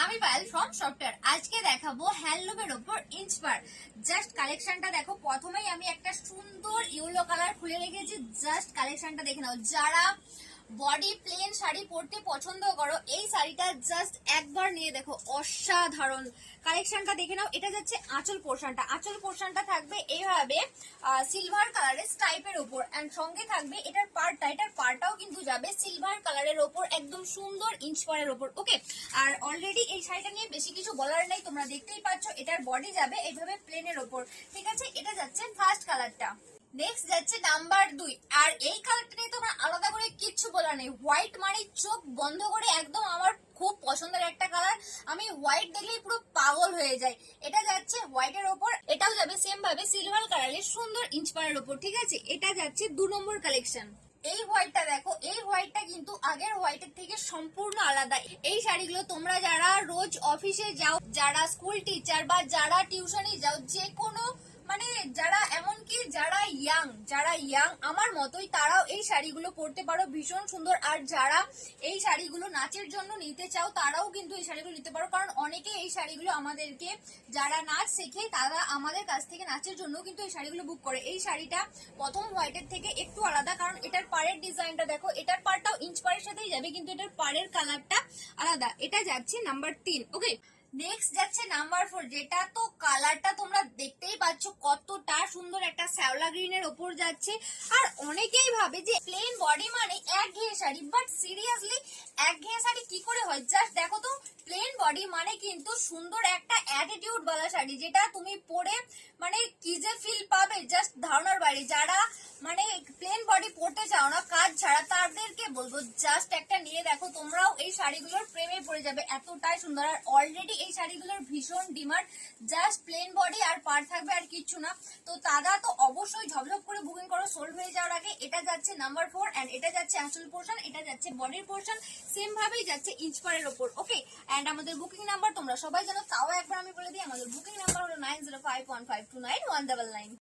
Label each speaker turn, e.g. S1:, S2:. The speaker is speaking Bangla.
S1: আমি পায়েল ফ্রম সফটওয়্যার। আজকে দেখাবো হ্যান্ডলুমের উপর ইন্সপায়ার। জাস্ট কালেকশনটা দেখো। প্রথমেই আমি একটা সুন্দর ইয়েলো কালার খুলে রেখেছি, জাস্ট কালেকশনটা দেখে নাও। যারা বডি প্লেন শাড়ি পরতে পছন্দ করো, এই শাড়িটা জাস্ট একবার নিয়ে দেখো, অসাধারণ। কালেকশনটা দেখে নাও। এটা যাচ্ছে আঁচল পোর্শনটা। আঁচল পোর্শনটা থাকবে এইভাবে সিলভার কালারের স্টাইপের উপর, এন্ড সঙ্গে থাকবে এটার পার্টটা। এটার পার্টটাও কিন্তু যাবে সিলভার কালারের উপর, একদম সুন্দর ইন্সপায়ারের উপর। ওকে, আর অলরেডি এই শাড়িটা নিয়ে বেশি কিছু বলার নেই, তোমরা দেখতেই পাচ্ছ। এটার বডি যাবে এইভাবে প্লেনের উপর, ঠিক আছে। এটা যাচ্ছে ফার্স্ট কালারটা। নেক্সট যাচ্ছে নাম্বার 2। আর এই কালারটা নিয়ে তোমার আলাদা করে কিচ্ছু বলার নেই। হোয়াইট মানে চোখ বন্ধ করে একদম আমার খুব পছন্দের একটা কালার। আমি হোয়াইট দেখলেই পুরো পাগল হয়ে যাই। এটা যাচ্ছে হোয়াইটের ওপর, এটাও যাবে সেম ভাবে সিলভার কালারের সুন্দর ইন্সপায়ারের উপর, ঠিক আছে। এটা যাচ্ছে 2 নম্বর কালেকশন। এই হোয়াইটটা দেখো, এই হোয়াইটটা কিন্তু আগের হোয়াইটের থেকে সম্পূর্ণ আলাদা। এই শাড়িগুলো তোমরা যারা রোজ অফিসে যাও, যারা স্কুল টিচার বা যারা টিউশনে যাও, যে কোনো মানে যারা এমনকি যারা ইয়াং আমার মতোই, তারাও এই শাড়িগুলো পরতে পারো, ভীষণ সুন্দর। আর যারা এই শাড়িগুলো নাচের জন্য নিতে চাও, তারাও কিন্তু এই শাড়িগুলো নিতে পারো, কারণ অনেকে এই শাড়িগুলো আমাদেরকে, যারা নাচ শেখে তারা আমাদের কাছ থেকে নাচের জন্য কিন্তু এই শাড়িগুলো বুক করে। এই শাড়িটা প্রথম হোয়াইটের থেকে একটু আলাদা, কারণ এটার পাড়ের ডিজাইনটা দেখো। এটার পাড়টাও ইঞ্চপাড়ের সাথেই যাবে, কিন্তু এটার পাড়ের কালারটা আলাদা। এটা যাচ্ছে নাম্বার 3। ওকে, নেক্সট যাচ্ছে নাম্বার 4, যেটা তো কালারটা তোমরা দেখতেই পাচ্ছ কতটা সুন্দর। একটা শ্যাওলা গ্রিনের ওপর যাচ্ছে। আর অনেকেই ভাবে যে প্লেন বডি মানে একঘেয়ে শাড়ি, বাট সিরিয়াসলি একঘেয়ে শাড়ি কি করে হয়? জাস্ট দেখো তো, প্লেন বডি মানে কিন্তু সুন্দর একটা অ্যাটিটিউড वाला শাড়ি, যেটা তুমি পরে মানে কি যে ফিল পাবে, জাস্ট ধারণার বাইরে। যারা মানে প্লেন বডি পরতে চাও না কাজ ছাড়া, তাদেরকে বলবো জাস্ট একটা নিয়ে দেখো, তোমরাও এই শাড়িগুলোর প্রেমে পড়ে যাবে, এতটাই সুন্দর। আর অলরেডি এই শাড়িগুলোর ভীষণ ডিমান্ড। জাস্ট প্লেন বডি আর পার থাকবে, আর কিচ্ছু না। তো তারা তো অবশ্যই ঝপঝপ করে বুকিং করো সোল্ড হয়ে যাওয়ার আগে। এটা যাচ্ছে নাম্বার 4, এন্ড এটা যাচ্ছে আঁচল পোর্শন, এটা যাচ্ছে বডির পোর্শন, সেম ভাবেই যাচ্ছে ইঞ্চপারের ওপর। ওকে, এন্ড আমাদের বুকিং নাম্বার তোমরা সবাই জানো, তাও একবার আমি বলে দিই, আমাদের বুকিং নাম্বার হলো 9051529199।